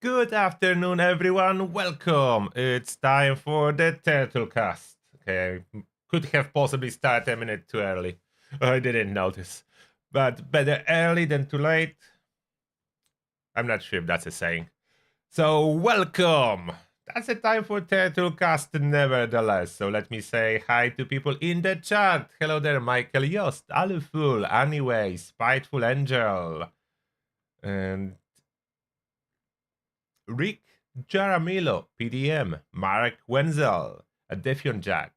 Good afternoon, everyone. Welcome. It's time for the Turtlecast. Okay, I could have possibly started a minute too early. I didn't notice. But better early than too late. I'm not sure if that's a saying. So, welcome. That's the time for Turtlecast, nevertheless. So, let me say hi to people in the chat. Hello there, Michael Yost, Aluful, Anyway, Spiteful Angel, and Rick Jaramillo, PDM, Mark Wenzel, Adefion Jack,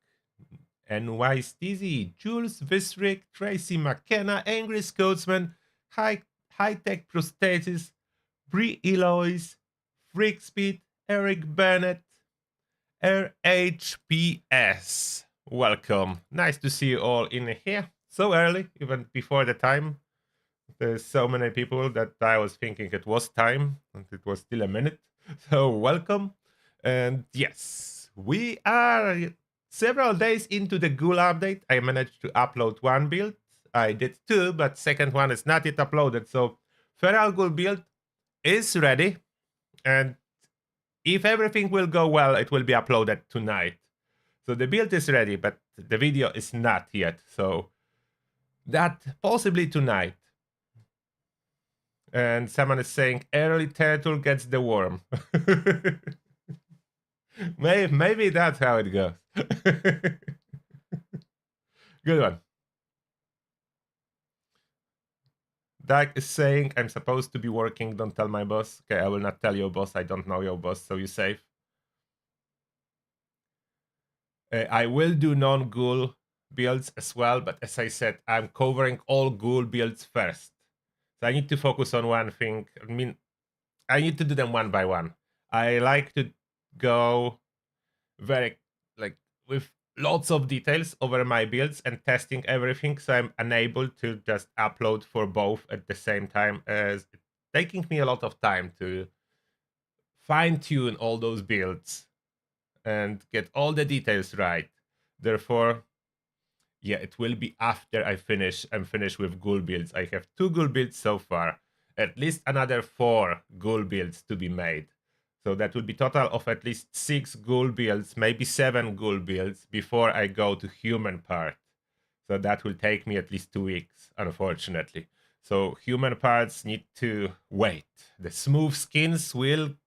NY Steezy, Jules Visrick, Tracy McKenna, Angry Scotsman, High Tech Prosthesis, Brie Eloise, Freak Speed, Eric Bennett, RHPS. Welcome. Nice to see you all in here so early, even before the time. There's so many people that I was thinking it was time and it was still a minute. So, welcome. And yes, we are several days into the Ghoul update. I managed to upload one build. I did two, but second one is not yet uploaded. So, Feral Ghoul build is ready. And if everything will go well, it will be uploaded tonight. So, the build is ready, but the video is not yet. So, that possibly tonight. And someone is saying early turtle gets the worm. maybe that's how it goes. Good one. Dak is saying I'm supposed to be working, don't tell my boss. Okay, I will not tell your boss, I don't know your boss, so you're safe. I will do non-ghoul builds as well, but as I said, I'm covering all ghoul builds first. So I need to focus on one thing. I need to do them one by one. I like to go very with lots of details over my builds and testing everything, so I'm unable to just upload for both at the same time, as it's taking me a lot of time to fine-tune all those builds and get all the details right. Therefore, yeah, it will be after I'm finished with ghoul builds. I have 2 ghoul builds so far, at least another 4 ghoul builds to be made. So that will be total of at least 6 ghoul builds, maybe 7 ghoul builds before I go to human part. So that will take me at least 2 weeks, unfortunately. So human parts need to wait. The smooth skins will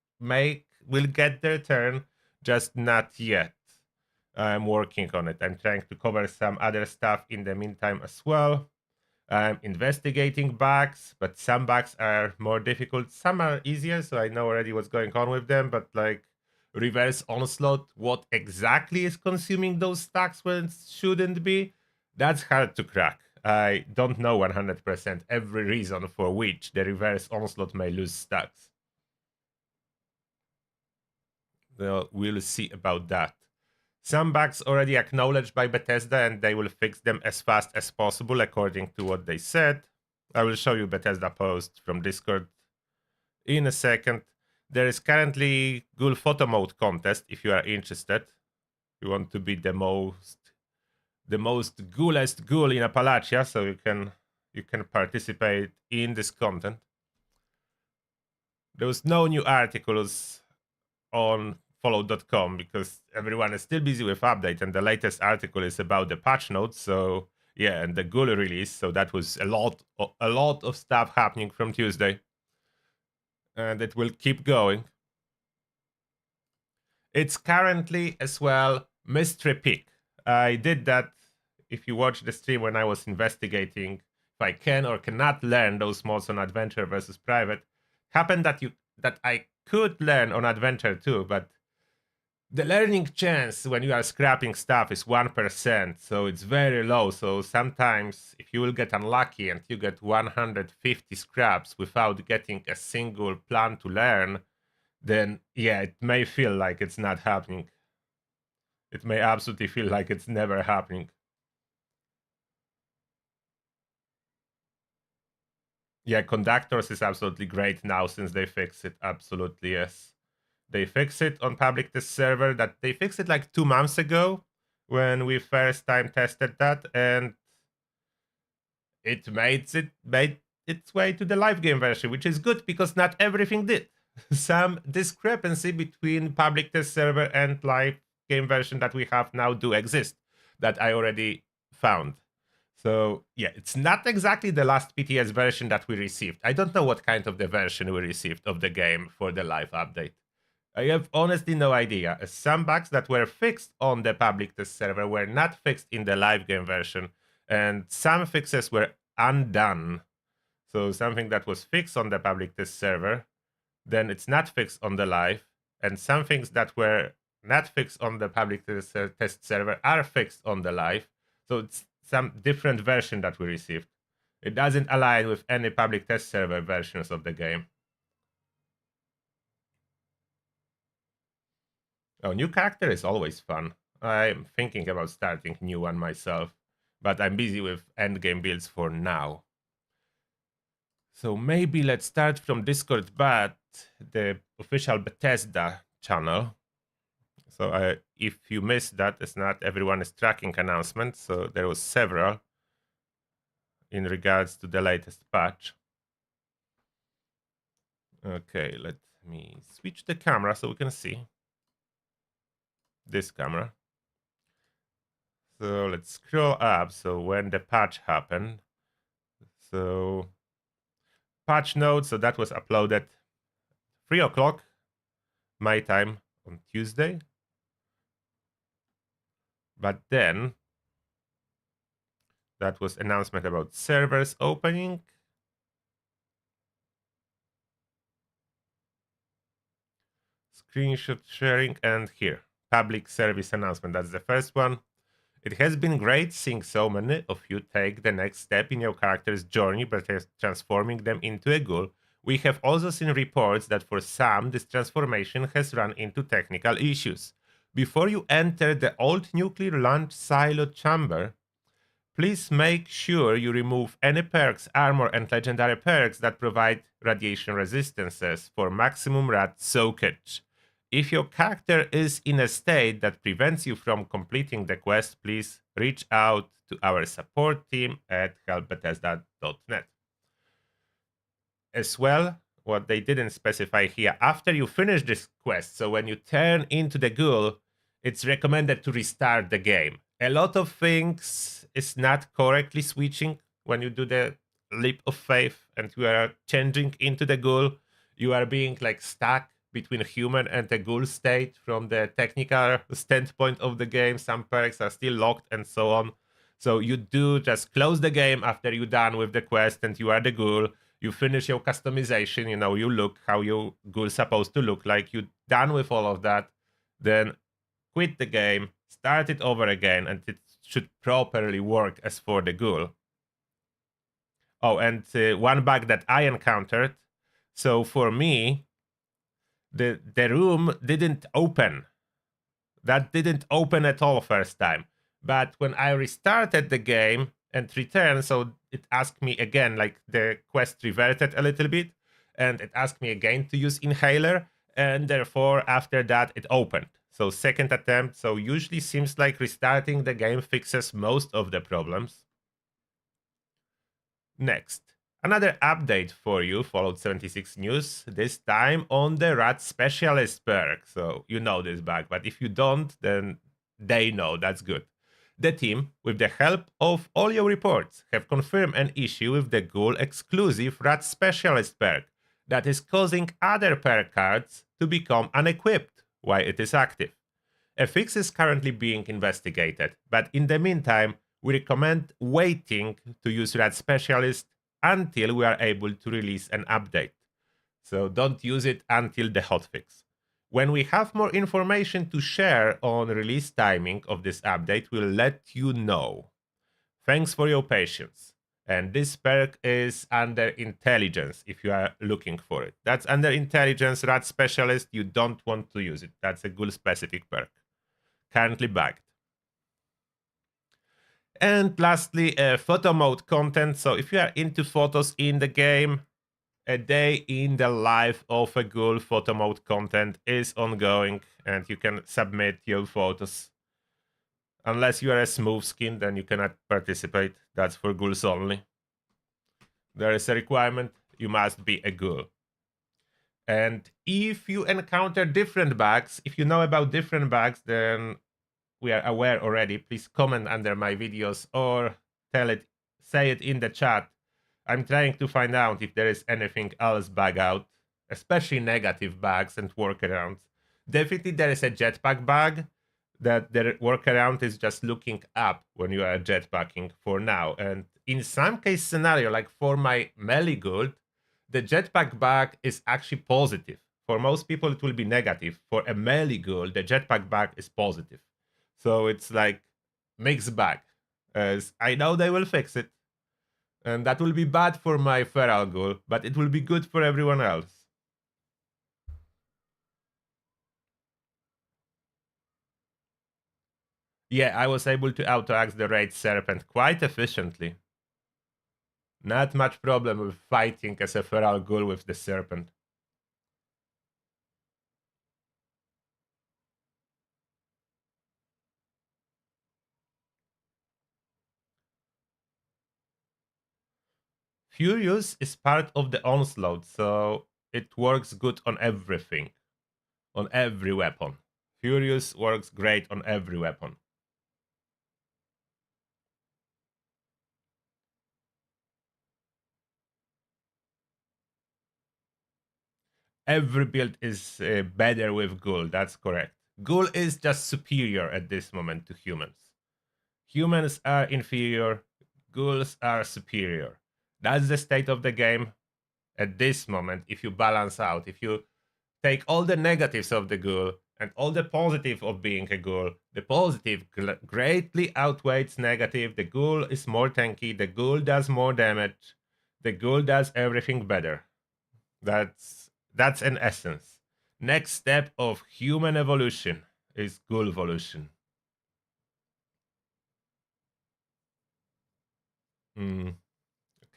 get their turn, just not yet. I'm working on it. I'm trying to cover some other stuff in the meantime as well. I'm investigating bugs, but some bugs are more difficult. Some are easier, so I know already what's going on with them. But like reverse onslaught, what exactly is consuming those stacks when it shouldn't be? That's hard to crack. I don't know 100% every reason for which the reverse onslaught may lose stacks. Well, we'll see about that. Some bugs already acknowledged by Bethesda, and they will fix them as fast as possible according to what they said. I will show you Bethesda post from Discord in a second. There is currently Ghoul photo mode contest if you are interested. If you want to be the most ghoulest ghoul in Appalachia, so you can participate in this content. There was no new articles on follow.com because everyone is still busy with update, and the latest article is about the patch notes. So yeah, and the ghoul release. So that was a lot of stuff happening from Tuesday, and it will keep going. It's currently as well mystery pick. I did that. If you watch the stream when I was investigating if I can or cannot learn those mods on adventure versus private, happened that I could learn on adventure too, but the learning chance when you are scrapping stuff is 1%, so it's very low. So sometimes if you will get unlucky and you get 150 scraps without getting a single plan to learn, then yeah, it may feel like it's not happening. It may absolutely feel like it's never happening. Yeah, conductors is absolutely great now since they fixed it. Absolutely, yes. They fixed it on public test server. That they fixed it like 2 months ago when we first time tested that, and it made its way to the live game version, which is good because not everything did. some discrepancy between public test server and live game version that we have now do exist that I already found. So yeah, it's not exactly the last PTS version that we received. I don't know what kind of the version we received of the game for the live update. I have honestly no idea. Some bugs that were fixed on the public test server were not fixed in the live game version, and some fixes were undone. So something that was fixed on the public test server, then it's not fixed on the live, and some things that were not fixed on the public test server are fixed on the live. So it's some different version that we received. It doesn't align with any public test server versions of the game. Oh, new character is always fun. I'm thinking about starting new one myself, but I'm busy with endgame builds for now. So maybe let's start from Discord, but the official Bethesda channel. So if you missed that, it's not everyone is tracking announcements. So there was several in regards to the latest patch. Okay, let me switch the camera so we can see this camera. So let's scroll up. So when the patch happened, so patch notes. So that was uploaded 3 o'clock my time on Tuesday. But then that was announcement about servers opening. Screenshot sharing, and here, public service announcement. That's the first one. It has been great seeing so many of you take the next step in your character's journey by transforming them into a ghoul. We have also seen reports that for some, this transformation has run into technical issues. Before you enter the old nuclear launch silo chamber, please make sure you remove any perks, armor, and legendary perks that provide radiation resistances for maximum rad soakage. If your character is in a state that prevents you from completing the quest, please reach out to our support team at helpbethesda.net. As well, what they didn't specify here, after you finish this quest, so when you turn into the ghoul, it's recommended to restart the game. A lot of things is not correctly switching when you do the leap of faith and you are changing into the ghoul. You are being like stuck between human and the ghoul state from the technical standpoint of the game. Some perks are still locked and so on. So you do just close the game after you're done with the quest and you are the ghoul. You finish your customization, you look how your ghoul's supposed to look like. You're done with all of that. Then quit the game, start it over again, and it should properly work as for the ghoul. Oh, and one bug that I encountered. So for me, the room didn't open. That didn't open at all first time. But when I restarted the game and returned, so it asked me again, like the quest reverted a little bit, and it asked me again to use inhaler, and therefore after that it opened. So second attempt. So usually seems like restarting the game fixes most of the problems. Next, another update for you, Fallout 76 news, this time on the Rat Specialist perk. So you know this bug, but if you don't, then they know, that's good. The team, with the help of all your reports, have confirmed an issue with the Ghoul exclusive Rat Specialist perk that is causing other perk cards to become unequipped while it is active. A fix is currently being investigated, but in the meantime, we recommend waiting to use Rat Specialist until we are able to release an update. So don't use it until the hotfix. When we have more information to share on release timing of this update, we'll let you know. Thanks for your patience. And this perk is under intelligence if you are looking for it. That's under intelligence, Rat Specialist. You don't want to use it. That's a ghoul specific perk. Currently bugged. And lastly, photo mode content. So if you are into photos in the game, a day in the life of a ghoul photo mode content is ongoing, and you can submit your photos. Unless you are a smooth skin, then you cannot participate. That's for ghouls only. There is a requirement, you must be a ghoul. And if you encounter different bugs, if you know about different bugs, then we are aware already. Please comment under my videos or say it in the chat. I'm trying to find out if there is anything else bug out, especially negative bugs and workarounds. Definitely there is a jetpack bug that the workaround is just looking up when you are jetpacking for now. And in some case scenario, like for my melee guild, the jetpack bug is actually positive. For most people, it will be negative. For a melee guild, the jetpack bug is positive. So it's like mixed bag. As I know they will fix it, and that will be bad for my feral ghoul, but it will be good for everyone else. Yeah, I was able to auto-axe the Rage Serpent quite efficiently. Not much problem with fighting as a feral ghoul with the serpent. Furious is part of the onslaught, so it works good on everything, on every weapon. Furious works great on every weapon. Every build is better with Ghoul, that's correct. Ghoul is just superior at this moment to humans. Humans are inferior, ghouls are superior. That's the state of the game at this moment. If you balance out, if you take all the negatives of the ghoul and all the positive of being a ghoul, the positive greatly outweighs negative. The ghoul is more tanky, the ghoul does more damage, the ghoul does everything better. That's an essence. Next step of human evolution is ghoul evolution.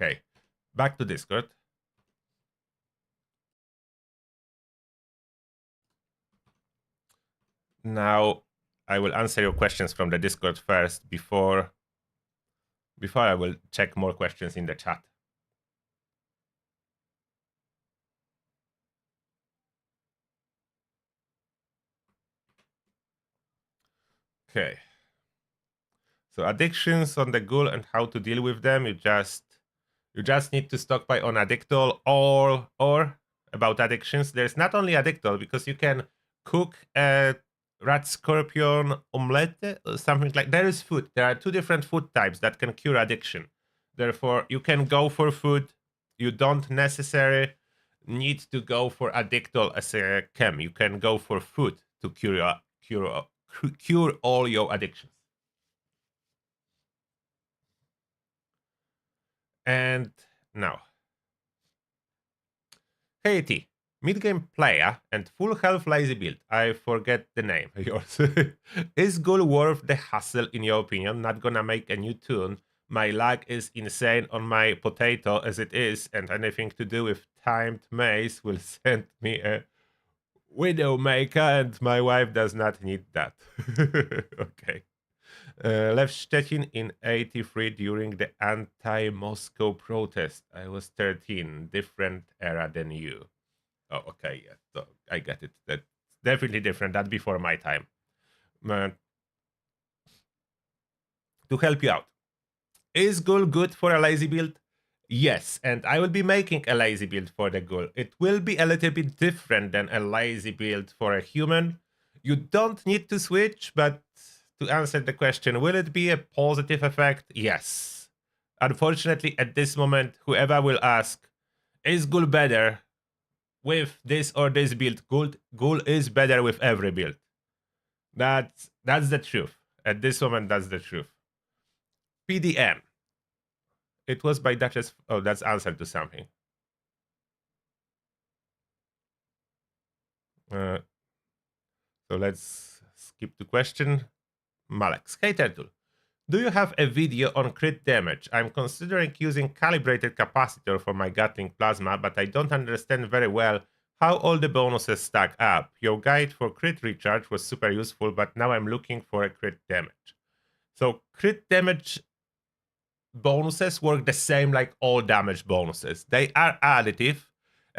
Okay, back to Discord. Now I will answer your questions from the Discord first before I will check more questions in the chat. Okay. So addictions on the ghoul and how to deal with them. You just need to stockpile on Addictol or about addictions. There's not only Addictol because you can cook a rat scorpion omelette or something like. There is food. There are two different food types that can cure addiction. Therefore, you can go for food. You don't necessarily need to go for Addictol as a chem. You can go for food to cure all your addictions. And now, Katie, mid-game player and full health lazy build. I forget the name. Yours. Is Ghoul worth the hassle in your opinion? Not gonna make a new tune. My lag is insane on my potato as it is, and anything to do with timed maze will send me a Widowmaker, and my wife does not need that. Okay. Left Stettin in 83 during the anti-Moscow protest. I was 13, different era than you. Oh, okay, yeah, so I get it. That's definitely different. That before my time. To help you out, is Ghoul good for a lazy build? Yes, and I will be making a lazy build for the Ghoul. It will be a little bit different than a lazy build for a human. You don't need to switch, but to answer the question, will it be a positive effect? Yes. Unfortunately, at this moment, whoever will ask, is Ghoul better with this or this build? Ghoul is better with every build. That's the truth. At this moment, that's the truth. PDM. It was by Duchess. Oh, that's answer to something. So let's skip the question. Malek, Skater Tool. Do you have a video on crit damage? I'm considering using calibrated capacitor for my Gatling plasma, but I don't understand very well how all the bonuses stack up. Your guide for crit recharge was super useful, but now I'm looking for a crit damage. So crit damage bonuses work the same like all damage bonuses. They are additive,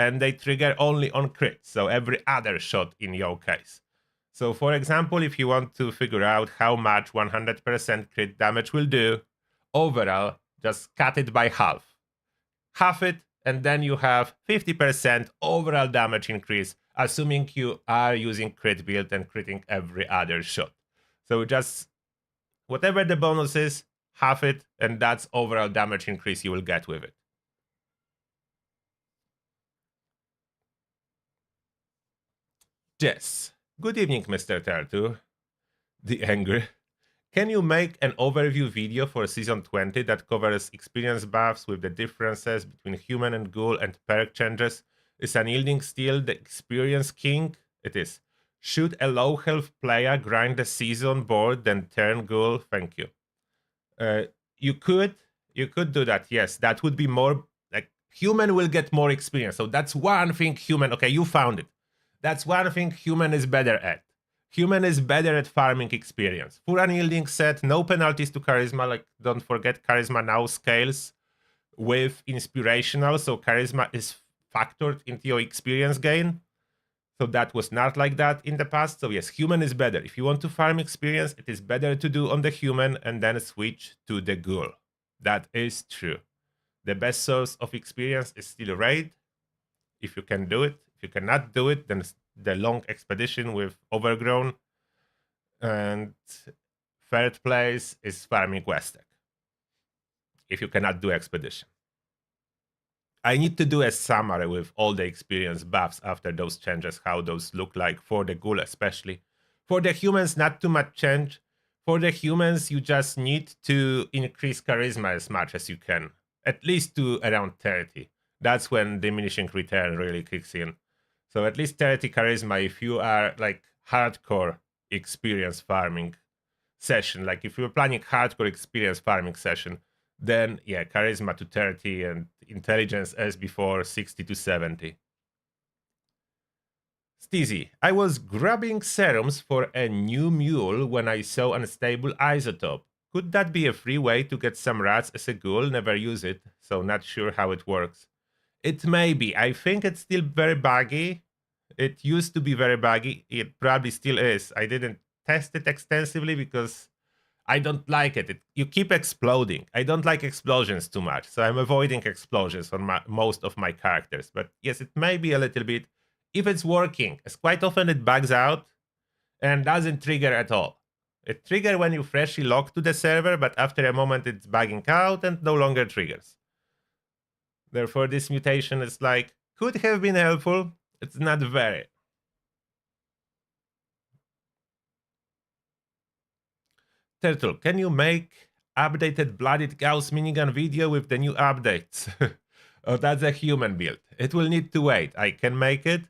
and they trigger only on crits, so every other shot in your case. So for example, if you want to figure out how much 100% crit damage will do overall, just cut it by half it, and then you have 50% overall damage increase, assuming you are using crit build and critting every other shot. So just whatever the bonus is, half it, and that's overall damage increase you will get with it. Yes. Good evening, Mr. Turtle. The Angry. Can you make an overview video for Season 20 that covers experience buffs with the differences between human and ghoul and perk changes? Is unyielding still the experience king? It is. Should a low health player grind the season board then turn ghoul? Thank you. Uh, you could do that. Yes, that would be more like human will get more experience. So that's one thing human. Okay, you found it. That's one thing human is better at. Human is better at farming experience. For unyielding set, no penalties to charisma. Like don't forget, charisma now scales with inspirational, so charisma is factored into your experience gain. So that was not like that in the past. So yes, human is better. If you want to farm experience, it is better to do on the human and then switch to the ghoul. That is true. The best source of experience is still raid, if you can do it. If you cannot do it, then the long expedition with overgrown. And third place is farming Westec, if you cannot do expedition. I need to do a summary with all the experience buffs after those changes, how those look like for the ghoul especially. For the humans, not too much change. For the humans, you just need to increase charisma as much as you can, at least to around 30. That's when diminishing return really kicks in. So at least 30 charisma if you are like hardcore experience farming session. Like if you're planning hardcore experience farming session, then yeah, charisma to 30 and intelligence as before 60 to 70. Steezy, I was grabbing serums for a new mule when I saw unstable isotope. Could that be a free way to get some rats as a ghoul? Never use it, so not sure how it works. It may be. I think it's still very buggy. It used to be very buggy. It probably still is. I didn't test it extensively because I don't like it. You keep exploding. I don't like explosions too much, so I'm avoiding explosions on most of my characters. But yes, it may be a little bit. If it's working, as quite often it bugs out and doesn't trigger at all. It triggers when you freshly log to the server, but after a moment it's bugging out and no longer triggers. Therefore, this mutation is like, could have been helpful. It's not very. Turtle, can you make updated Blooded Gauss minigun video with the new updates? Oh, that's a human build. It will need to wait. I can make it.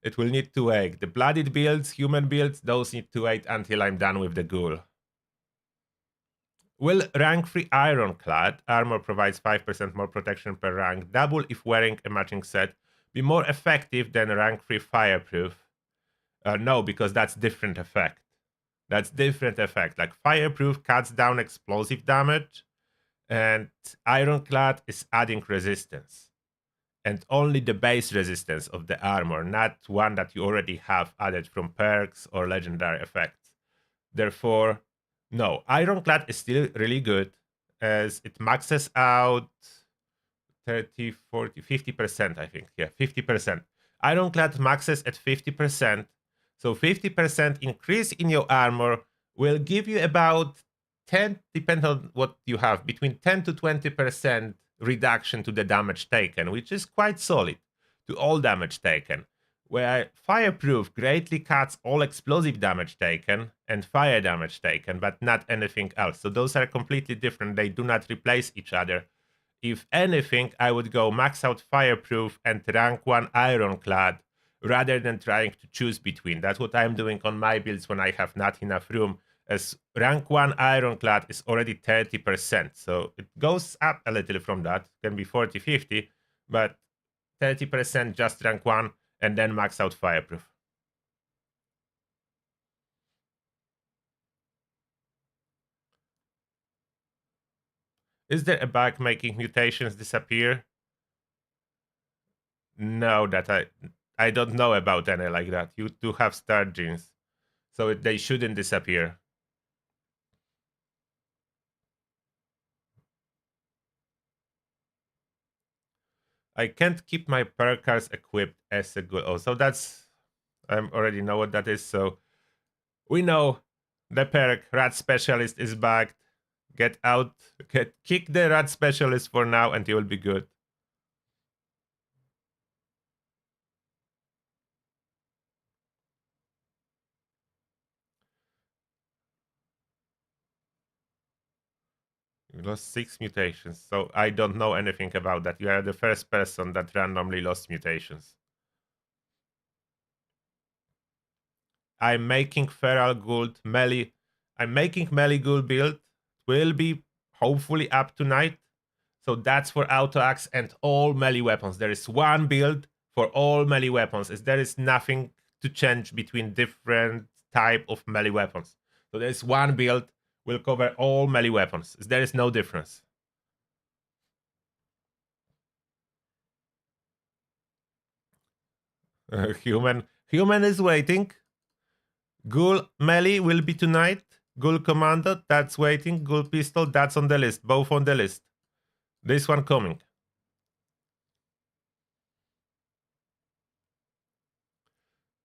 It will need to wait. The Blooded builds, human builds, those need to wait until I'm done with the ghoul. Will rank 3 Ironclad, armor provides 5% more protection per rank, double if wearing a matching set, be more effective than rank 3 Fireproof? No, because that's different effect. That's different effect. Like Fireproof cuts down explosive damage, and Ironclad is adding resistance. And only the base resistance of the armor, not one that you already have added from perks or legendary effects. Therefore, no, Ironclad is still really good as it maxes out 30, 40, 50%, I think. Yeah, 50%. Ironclad maxes at 50%. So 50% increase in your armor will give you about 10, depending on what you have, between 10 to 20% reduction to the damage taken, which is quite solid to all damage taken. Where Fireproof greatly cuts all explosive damage taken and fire damage taken, but not anything else. So those are completely different. They do not replace each other. If anything, I would go max out Fireproof and rank 1 Ironclad rather than trying to choose between. That's what I'm doing on my builds when I have not enough room, as rank 1 Ironclad is already 30%. So it goes up a little from that. It can be 40, 50, but 30% just rank 1 and then max out Fireproof. Is there a bug making mutations disappear? No, that I don't know about any like that. You do have star genes, so they shouldn't disappear. I can't keep my perk cards equipped as a good. Oh, so that's I already know what that is. So we know the perk rat specialist is back. Get out, kick the rat specialist for now, and you will be good. You lost 6 mutations, so I don't know anything about that. You are the first person that randomly lost mutations. I'm making Feral Gould melee. I'm making melee Gould build. Will be hopefully up tonight. So that's for auto axe and all melee weapons. There is one build for all melee weapons. As there is nothing to change between different type of melee weapons. So there's one build will cover all melee weapons. There is no difference. Human is waiting. Ghoul melee will be tonight. Ghoul commando, that's waiting. Ghoul pistol, that's on the list. Both on the list. This one coming.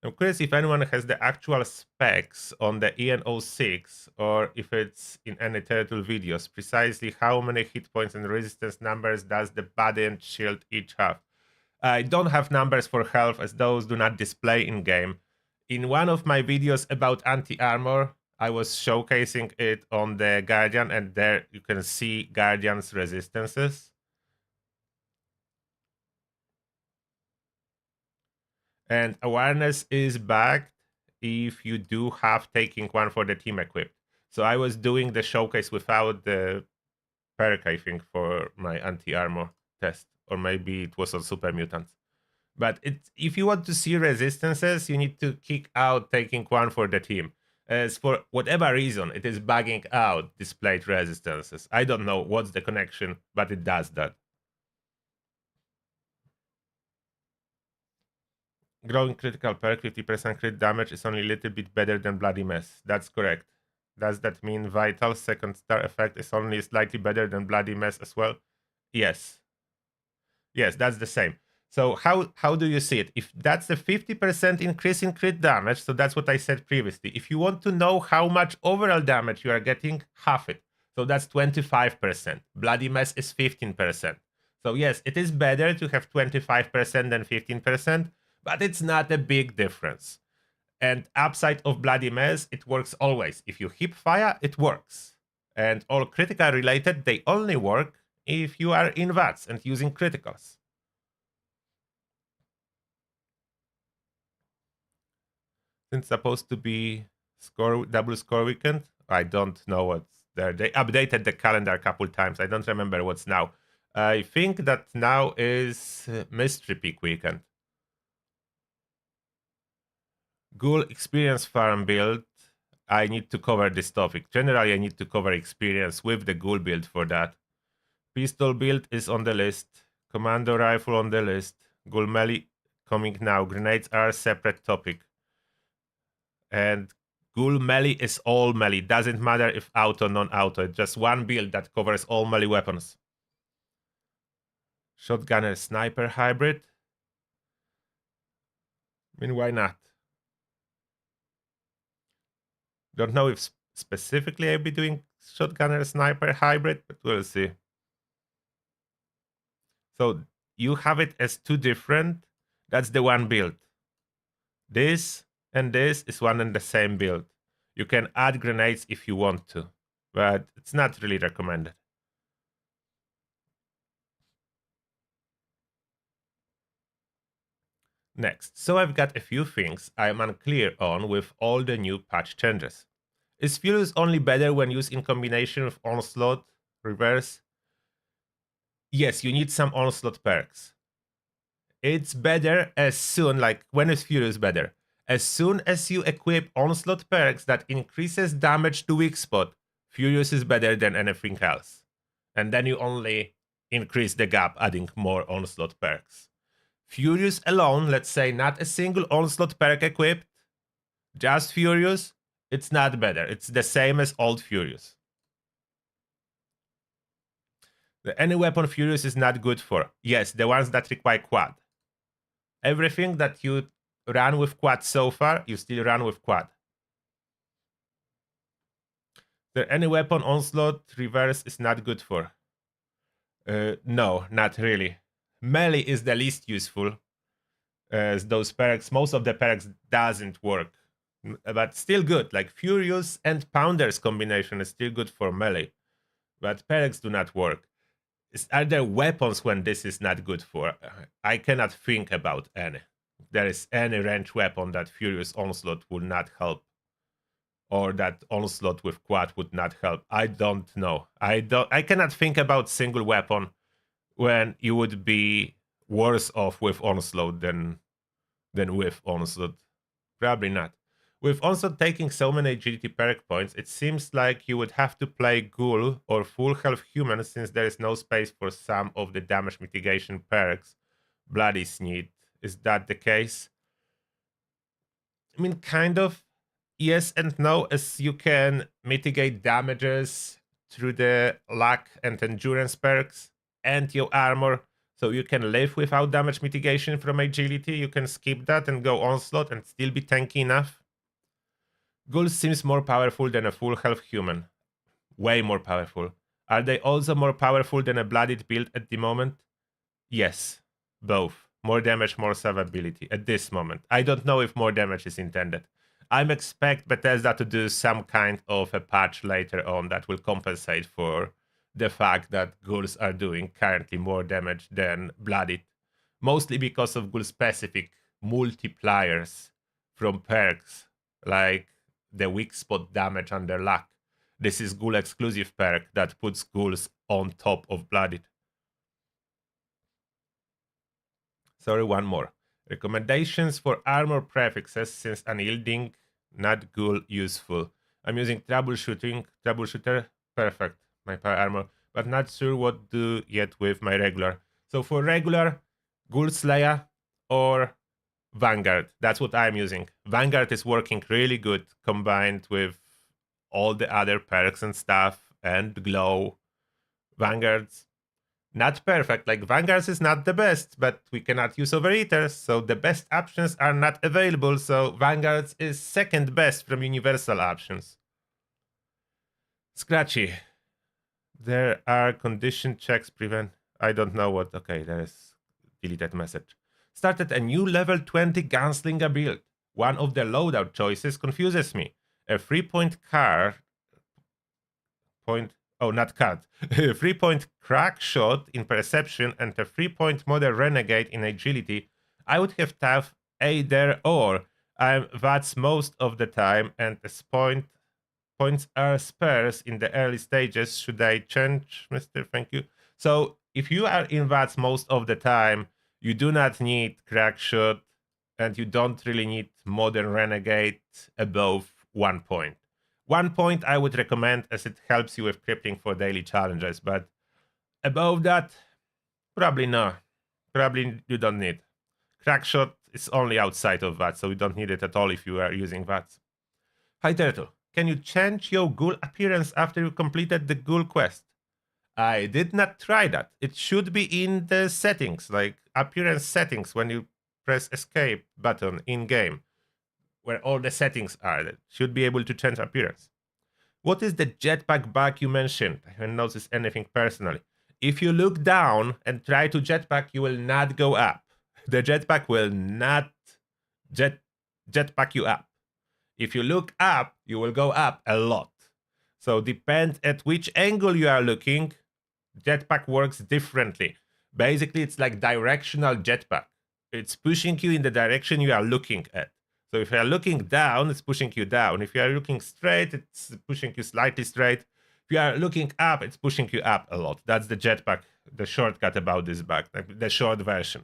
I'm curious if anyone has the actual specs on the EN06 or if it's in any turtle videos. Precisely how many hit points and resistance numbers does the body and shield each have? I don't have numbers for health as those do not display in game. In one of my videos about anti-armor, I was showcasing it on the Guardian, and there you can see Guardian's resistances. And awareness is backed if you do have taking one for the team equipped. So I was doing the showcase without the perk, I think, for my anti-armor test. Or maybe it was on super mutants. But if you want to see resistances, you need to kick out taking one for the team. As for whatever reason, it is bugging out displayed resistances. I don't know what's the connection, but it does that. Growing critical perk, 50% crit damage is only a little bit better than Bloody Mess. That's correct. Does that mean Vital second star effect is only slightly better than Bloody Mess as well? Yes. Yes, that's the same. So how do you see it? If that's a 50% increase in crit damage, so that's what I said previously. If you want to know how much overall damage you are getting, half it. So that's 25%. Bloody Mess is 15%. So yes, it is better to have 25% than 15%, but it's not a big difference. And upside of Bloody Mess, it works always. If you hip fire, it works. And all critical related, they only work if you are in VATS and using criticals. It's supposed to be double score weekend. I don't know what's there. They updated the calendar a couple times. I don't remember what's now. I think that now is Mystery Peak weekend. Ghoul experience farm build. I need to cover this topic. Generally, I need to cover experience with the Ghoul build for that. Pistol build is on the list. Commando rifle on the list. Ghoul melee coming now. Grenades are separate topic. And Ghoul melee is all melee. Doesn't matter if auto, non-auto. It's just one build that covers all melee weapons. Shotgunner sniper hybrid. I mean, why not? Don't know if specifically I'll be doing shotgunner sniper hybrid, but we'll see. So you have it as two different. That's the one build. This and this is one and the same build. You can add grenades if you want to, but it's not really recommended. Next, so I've got a few things I'm unclear on with all the new patch changes. Is Furious only better when used in combination with Onslaught, Reverse? Yes, you need some Onslaught perks. It's better as soon, like when is Furious better? As soon as you equip Onslaught perks that increases damage to weak spot, Furious is better than anything else. And then you only increase the gap adding more Onslaught perks. Furious alone, let's say not a single onslaught perk equipped, just Furious, it's not better. It's the same as old Furious. Any weapon Furious is not good for. Yes, the ones that require quad. Everything that you run with quad so far, you still run with quad. There any weapon onslaught reverse is not good for? No, not really. Melee is the least useful. As those perks, most of the perks doesn't work, but still good. Like Furious and Pounders combination is still good for melee, but perks do not work. Are there weapons when this is not good for? I cannot think about any. There is any range weapon that Furious Onslaught would not help, or that Onslaught with quad would not help. I don't know. I cannot think about single weapon when you would be worse off with Onslaught than with Onslaught. Probably not. With Onslaught taking so many agility perk points, it seems like you would have to play Ghoul or full health human since there is no space for some of the damage mitigation perks Bloodies need. Is that the case? I mean, kind of yes and no, as you can mitigate damages through the luck and endurance perks and your armor. So you can live without damage mitigation from agility. You can skip that and go onslaught and still be tanky enough. Ghoul seems more powerful than a full health human. Way more powerful. Are they also more powerful than a bloodied build at the moment? Yes, both. More damage, more survivability at this moment. I don't know if more damage is intended. I'm expect Bethesda to do some kind of a patch later on that will compensate for the fact that ghouls are doing currently more damage than bloodied, mostly because of ghoul specific multipliers from perks like the weak spot damage under luck. This is ghoul exclusive perk that puts ghouls on top of bloodied. Sorry, one more. Recommendations for armor prefixes since unyielding, not ghoul useful. I'm using troubleshooter, perfect, my power armor, but not sure what to do yet with my regular. So for regular, Ghoul Slayer or Vanguard, that's what I'm using. Vanguard is working really good combined with all the other perks and stuff and glow. Vanguard's not perfect, like Vanguard's is not the best, but we cannot use overeaters, so the best options are not available, so Vanguard's is second best from universal options. Scratchy. There are condition checks prevent. I don't know what. Okay, there is deleted message. Started a new level 20 gunslinger build. One of the loadout choices confuses me. A 3-point card. Not card. 3-point crack shot in perception and a 3-point modern renegade in agility. I would have tough either or. I'm VATS most of the time, and as points are sparse in the early stages. Should I change, Mr.? Thank you. So if you are in VATS most of the time, you do not need Crackshot, and you don't really need Modern Renegade above 1 point. 1 point I would recommend as it helps you with crippling for daily challenges, but above that, probably no. Probably you don't need. Crackshot is only outside of VATS, so you don't need it at all if you are using VATS. Hi Turtle. Can you change your ghoul appearance after you completed the ghoul quest? I did not try that. It should be in the settings, like appearance settings, when you press escape button in game, where all the settings are. That should be able to change appearance. What is the jetpack bug you mentioned? I haven't noticed anything personally. If you look down and try to jetpack, you will not go up. The jetpack will not jetpack you up. If you look up, you will go up a lot. So depend at which angle you are looking, jetpack works differently. Basically, it's like directional jetpack. It's pushing you in the direction you are looking at. So if you are looking down, it's pushing you down. If you are looking straight, it's pushing you slightly straight. If you are looking up, it's pushing you up a lot. That's the jetpack, the shortcut about this bug, the short version.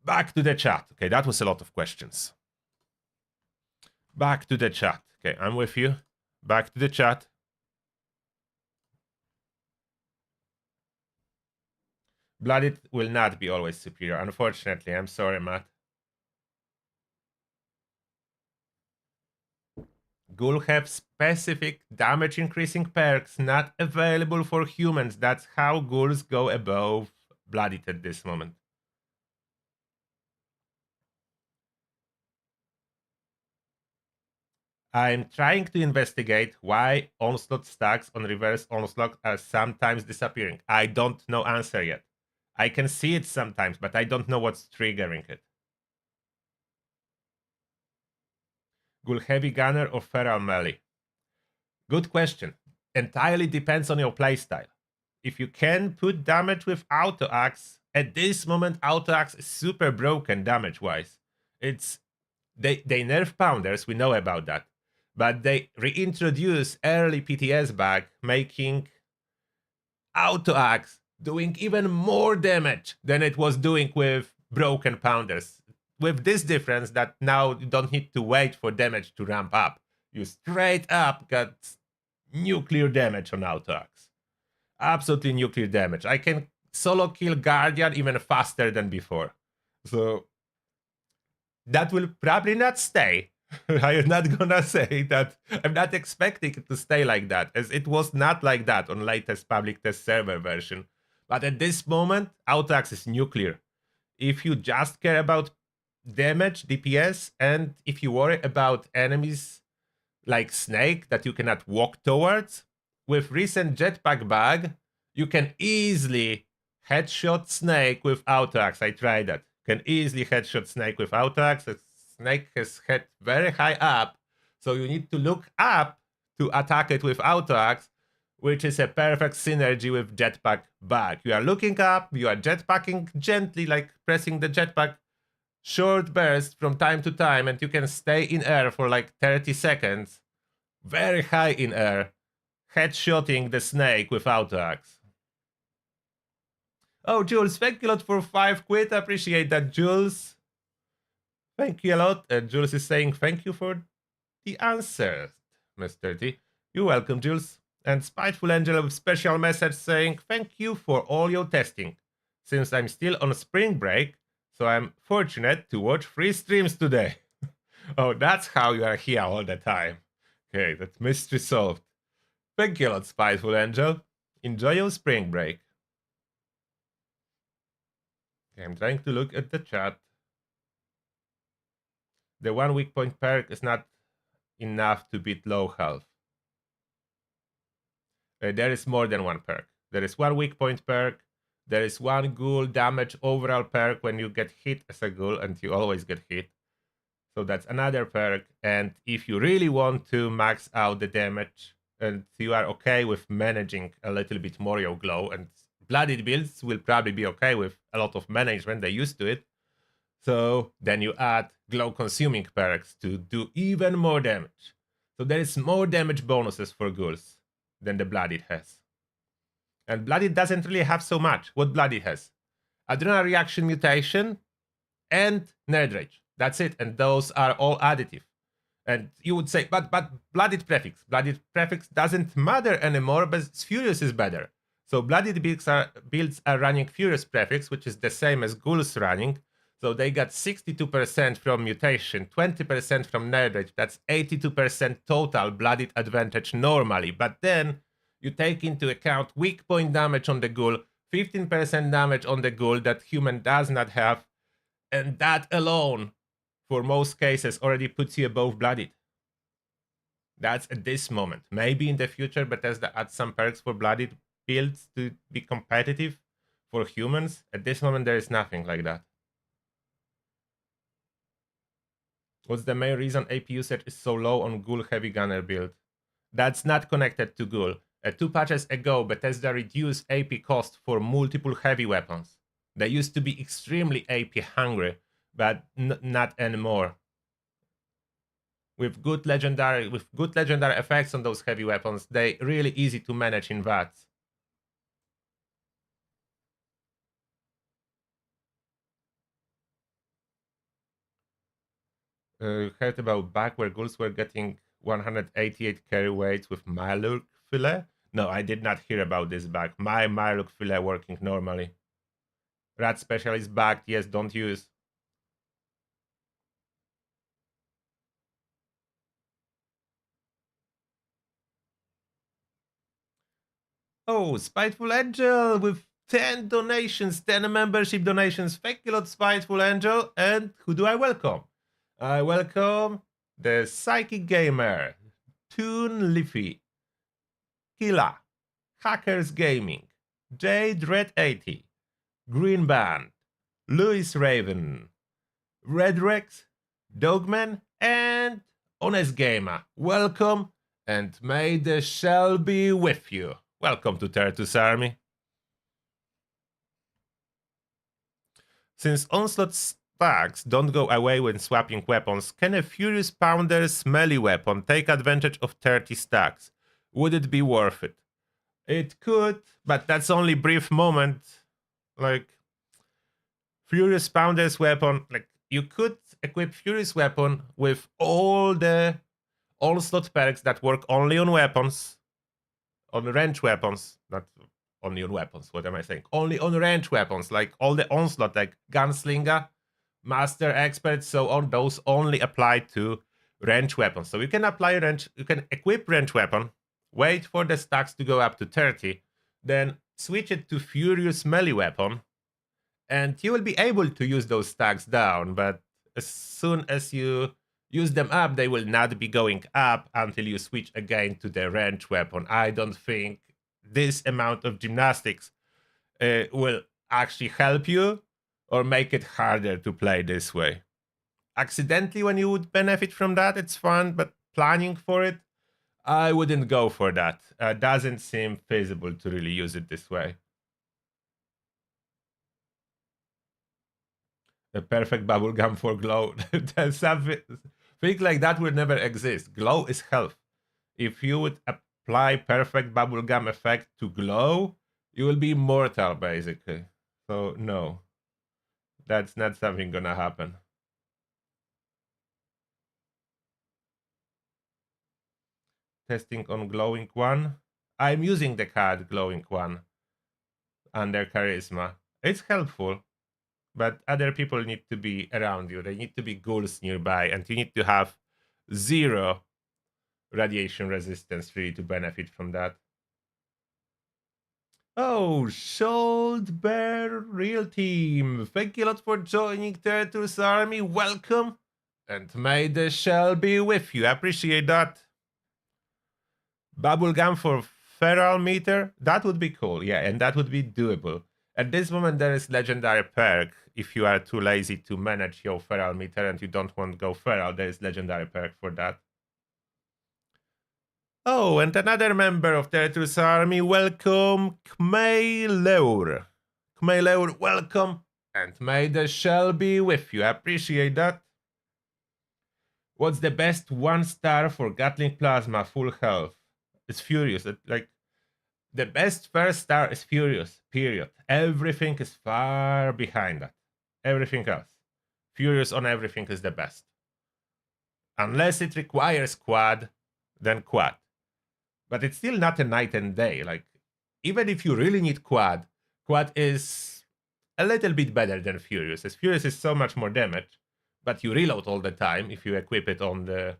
Back to the chat. Okay, that was a lot of questions. Back to the chat. Okay, I'm with you. Back to the chat. Blooded will not be always superior, unfortunately. I'm sorry, Matt. Ghoul have specific damage increasing perks not available for humans. That's how ghouls go above blooded at this moment. I'm trying to investigate why onslaught stacks on reverse onslaught are sometimes disappearing. I don't know answer yet. I can see it sometimes, but I don't know what's triggering it. Ghoul heavy gunner or feral melee? Good question. Entirely depends on your playstyle. If you can put damage with auto axe, at this moment auto axe is super broken damage wise. It's they nerf pounders, we know about that. But they reintroduce early PTS back, making auto axe doing even more damage than it was doing with broken pounders. With this difference that now you don't need to wait for damage to ramp up. You straight up got nuclear damage on auto axe. Absolutely nuclear damage. I can solo kill Guardian even faster than before. So that will probably not stay. I'm not gonna say that. I'm not expecting it to stay like that, as it was not like that on latest public test server version. But at this moment, Autoax is nuclear. If you just care about damage, DPS, and if you worry about enemies like Snake that you cannot walk towards, with recent jetpack bug, you can easily headshot Snake with Autoax. I tried that. Can easily headshot Snake with Autoax. Snake has head very high up, so you need to look up to attack it with Autoax, which is a perfect synergy with jetpack bug. You are looking up, you are jetpacking gently, like pressing the jetpack short burst from time to time, and you can stay in air for like 30 seconds, very high in air, headshotting the snake with Autoax. Oh, Jules, thank you a lot for 5 quid. Appreciate that, Jules. Thank you a lot. Jules is saying thank you for the answer, Mr. T. You're welcome, Jules. And Spiteful Angel with special message saying thank you for all your testing. Since I'm still on spring break, so I'm fortunate to watch 3 streams today. Oh, that's how you are here all the time. Okay, that mystery solved. Thank you a lot, Spiteful Angel. Enjoy your spring break. Okay, I'm trying to look at the chat. The 1 weak point perk is not enough to beat low health. There is more than one perk. There is 1 weak point perk. There is 1 ghoul damage overall perk when you get hit as a ghoul, and you always get hit. So that's another perk. And if you really want to max out the damage, and you are okay with managing a little bit more your glow, and blooded builds will probably be okay with a lot of management, they're used to it. So then you add glow consuming perks to do even more damage. So there is more damage bonuses for ghouls than the blooded has. And blooded doesn't really have so much. What blooded has? Adrenal reaction mutation and nerd rage. That's it. And those are all additive. And you would say, but blooded prefix. Blooded prefix doesn't matter anymore, but Furious is better. So blooded builds are running Furious prefix, which is the same as ghouls running. So they got 62% from mutation, 20% from nerd rage. That's 82% total blooded advantage normally. But then you take into account weak point damage on the ghoul, 15% damage on the ghoul that human does not have, and that alone, for most cases, already puts you above blooded. That's at this moment. Maybe in the future, Bethesda adds some perks for blooded builds to be competitive for humans. At this moment, there is nothing like that. What's the main reason AP usage is so low on Ghoul Heavy Gunner build? That's not connected to Ghoul. 2 patches ago, Bethesda reduced AP cost for multiple heavy weapons. They used to be extremely AP hungry, but not anymore. With good legendary effects on those heavy weapons, they really easy to manage in VATS. Heard about back where ghouls were getting 188 carry weights with Maluk fillet? No, I did not hear about this back. My Maluk fillet working normally. Rat Specialist backed, yes, don't use. Oh, Spiteful Angel with 10 donations, 10 membership donations. Thank you a lot, Spiteful Angel. And who do I welcome? I welcome the Psychic Gamer, Toon Leafy, Killa, Hackers Gaming, Jade Red 80, Green Band, Louis Raven, Red Rex, Dogman, and Honest Gamer. Welcome, and may the shell be with you. Welcome to Tertus Army. Since Onslaught stacks don't go away when swapping weapons, can a Furious Pounder's melee weapon take advantage of 30 stacks? Would it be worth it? It could, but that's only brief moment. Like, Furious Pounder's weapon, like, you could equip Furious weapon with all the Onslaught perks that work only on weapons, on range weapons, not only on weapons. What am I saying? Only on range weapons, like all the Onslaught, like Gunslinger, Master, Expert, so on. Those only apply to range weapons. So you can apply range, you can equip range weapon, wait for the stacks to go up to 30, then switch it to Furious melee weapon, and you will be able to use those stacks down. But as soon as you use them up, they will not be going up until you switch again to the range weapon. I don't think this amount of gymnastics will actually help you or make it harder to play this way. Accidentally, when you would benefit from that, it's fun, but planning for it, I wouldn't go for that. Doesn't seem feasible to really use it this way. A perfect bubblegum for glow. There's something like that would never exist. Glow is health. If you would apply perfect bubblegum effect to glow, you will be immortal, basically. So no, that's not something gonna happen. Testing on glowing one. I'm using the card glowing one under charisma. It's helpful, but other people need to be around you. They need to be ghouls nearby, and you need to have 0 radiation resistance really to benefit from that. Oh, Should Bear Real Team. Thank you a lot for joining Turtles Army. Welcome. And may the shell be with you. I appreciate that. Bubblegum for feral meter. That would be cool. Yeah, and that would be doable. At this moment, there is legendary perk. If you are too lazy to manage your feral meter and you don't want to go feral, there is legendary perk for that. Oh, and another member of the Turtles Army. Welcome, Kmeileur. Kmeileur, welcome. And may the shell be with you. I appreciate that. What's the best 1-star for Gatling Plasma full health? It's Furious. Like, the best first star is Furious, period. Everything is far behind that. Everything else. Furious on everything is the best. Unless it requires quad, then quad. But it's still not a night and day. Like, even if you really need quad, quad is a little bit better than Furious, as Furious is so much more damage, but you reload all the time if you equip it on the,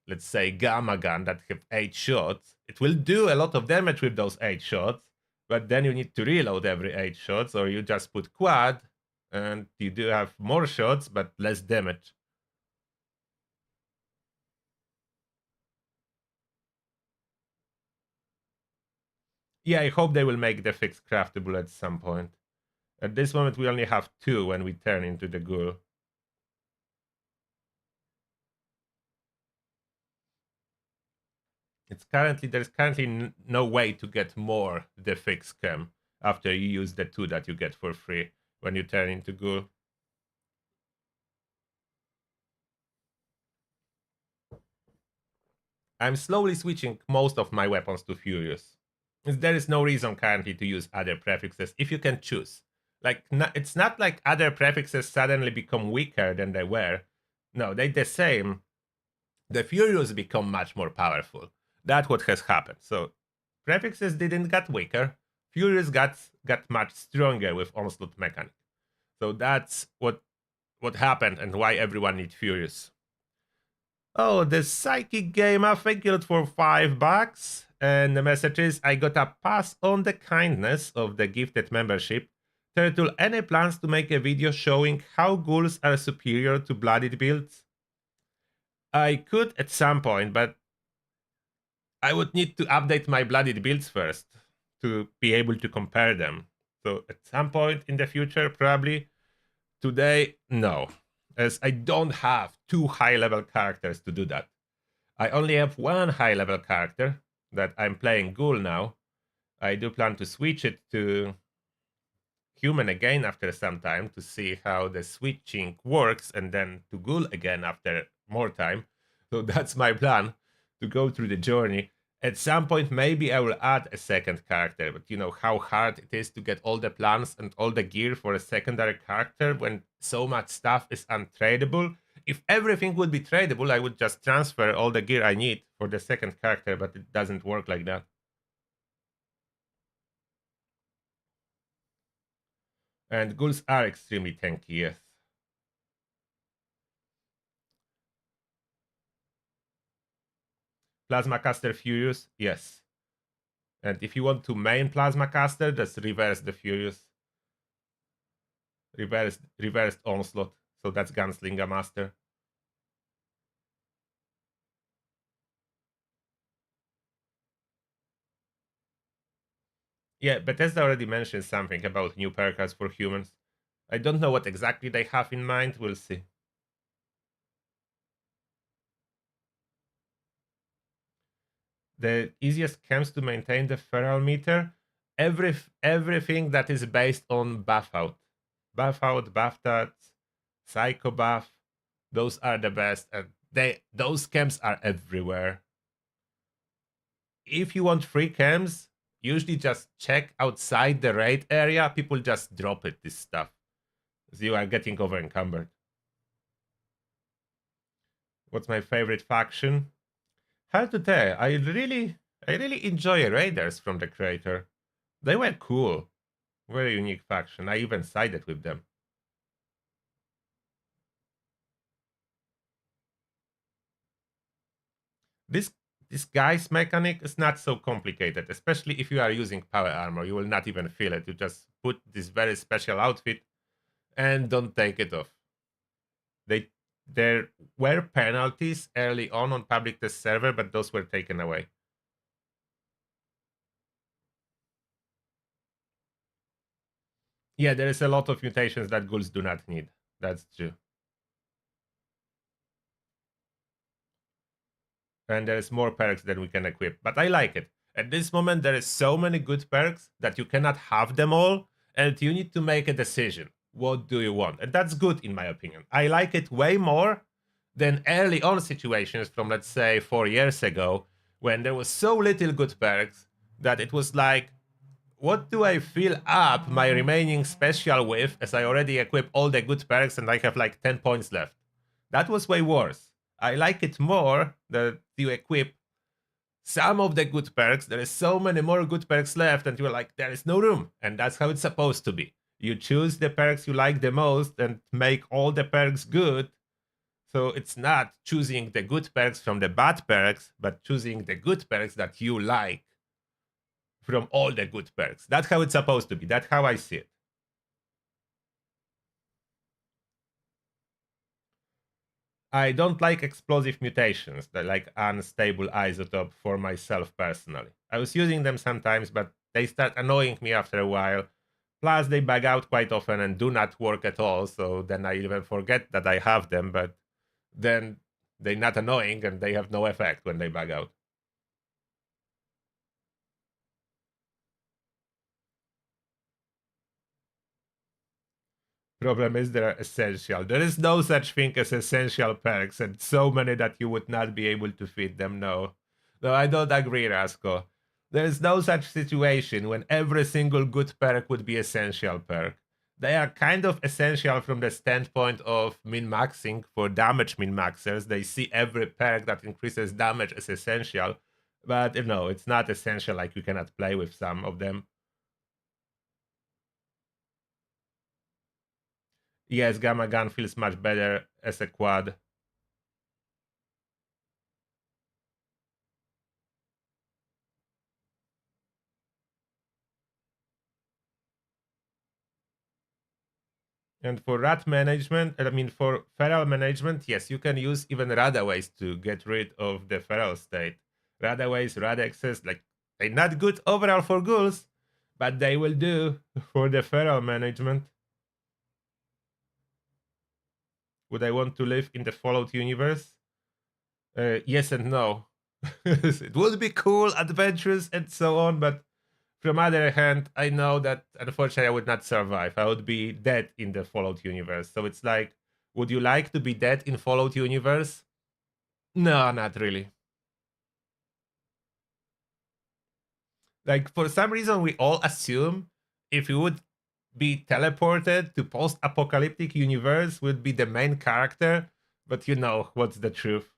let's say, Gamma Gun that have 8 shots. It will do a lot of damage with those 8 shots, but then you need to reload every 8 shots, or you just put quad, and you do have more shots, but less damage. Yeah, I hope they will make the fix craftable at some point. At this moment, we only have 2 when we turn into the ghoul. There's currently no way to get more the fix chem after you use the 2 that you get for free when you turn into ghoul. I'm slowly switching most of my weapons to Furious. There is no reason currently to use other prefixes if you can choose. Like, it's not like other prefixes suddenly become weaker than they were. No, they're the same. The Furious become much more powerful. That's what has happened. So prefixes didn't get weaker. Furious got much stronger with Onslaught mechanic. So that's what happened and why everyone is furious. Oh, the psychic game, I think it for $5. And the message is I got a pass on the kindness of the gifted membership. Turtle, any plans to make a video showing how ghouls are superior to blooded builds? I could at some point, but I would need to update my blooded builds first to be able to compare them. So at some point in the future, probably. Today, no, as I don't have two high level characters to do that. I only have one high level character that I'm playing Ghoul now. I do plan to switch it to human again after some time to see how the switching works and then to Ghoul again after more time. So that's my plan to go through the journey. At some point, maybe I will add a second character, but you know how hard it is to get all the plans and all the gear for a secondary character when so much stuff is untradeable. If everything would be tradable, I would just transfer all the gear I need for the second character, but it doesn't work like that. And ghouls are extremely tanky, yes. Plasma Caster Furious, yes. And if you want to main Plasma Caster, just reverse the Furious. Reversed Onslaught. So that's Gunslinger Master. Yeah, Bethesda already mentioned something about new perks for humans. I don't know what exactly they have in mind, we'll see. The easiest camps to maintain the feral meter, everything that is based on buff out. Buff out, buff tats, psycho buff, those are the best. And those camps are everywhere. If you want free camps, usually just check outside the raid area. People just drop it, this stuff. So you are getting over encumbered. What's my favorite faction? Hard to tell. I really enjoy Raiders from the creator. They were cool. Very unique faction. I even sided with them. This this guy's mechanic is not so complicated, especially if you are using power armor. You will not even feel it. You just put this very special outfit and don't take it off. They there were penalties early on public test server, but those were taken away. Yeah, there is a lot of mutations that ghouls do not need. That's true. And there's more perks that we can equip. But I like it. At this moment, there is so many good perks that you cannot have them all, and you need to make a decision. What do you want? And that's good in my opinion. I like it way more than early on situations from let's say 4 years ago when there was so little good perks that it was like, what do I fill up my remaining special with as I already equip all the good perks and I have like 10 points left? That was way worse. I like it more that you equip some of the good perks. There is so many more good perks left, and you're like, there is no room. And that's how it's supposed to be. You choose the perks you like the most and make all the perks good. So it's not choosing the good perks from the bad perks, but choosing the good perks that you like from all the good perks. That's how it's supposed to be. That's how I see it. I don't like explosive mutations, that like unstable isotope for myself personally. I was using them sometimes, but they start annoying me after a while. Plus, they bug out quite often and do not work at all, so then I even forget that I have them, but then they're not annoying and they have no effect when they bug out. Problem is they're essential. There is no such thing as essential perks, and so many that you would not be able to feed them. No. No, I don't agree, Rasko. There is no such situation when every single good perk would be essential perk. They are kind of essential from the standpoint of min-maxing for damage min-maxers. They see every perk that increases damage as essential, but no, it's not essential, like you cannot play with some of them. Yes, Gamma Gun feels much better as a quad. And for rat management, I mean, for feral management, yes, you can use even radaways to get rid of the feral state. Radaways, radexes, like, they're not good overall for ghouls, but they will do for the feral management. Would I want to live in the Fallout universe? Yes and no. It would be cool, adventures, and so on, but from other hand, I know that unfortunately I would not survive. I would be dead in the Fallout universe. So it's like, would you like to be dead in Fallout universe? No, not really. Like for some reason, we all assume if you would be teleported to post-apocalyptic universe, would be the main character. But you know what's the truth?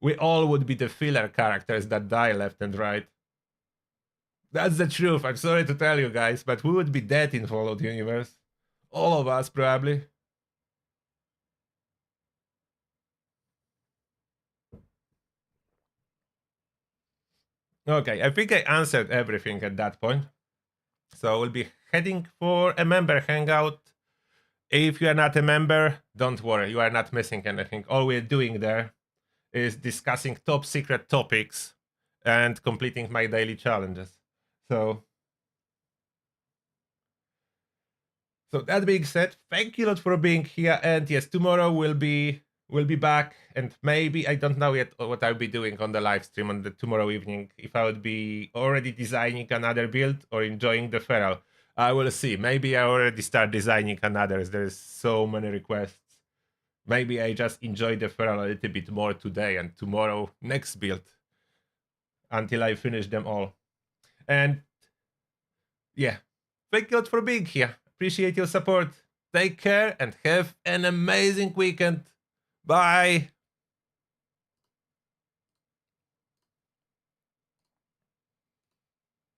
We all would be the filler characters that die left and right. That's the truth. I'm sorry to tell you guys, but we would be dead in Fallout universe. All of us probably. Okay, I think I answered everything at that point. So we'll be heading for a member hangout. If you are not a member, don't worry, you are not missing anything. All we're doing there is discussing top secret topics and completing my daily challenges. So that being said, thank you a lot for being here. And yes, tomorrow we'll be back, and maybe I don't know yet what I'll be doing on the live stream on the tomorrow evening. If I would be already designing another build or enjoying the feral, I will see. Maybe I already start designing another. There's so many requests. Maybe I just enjoy the feral a little bit more today, and tomorrow next build until I finish them all. And yeah, thank you a lot for being here. Appreciate your support. Take care and have an amazing weekend. Bye.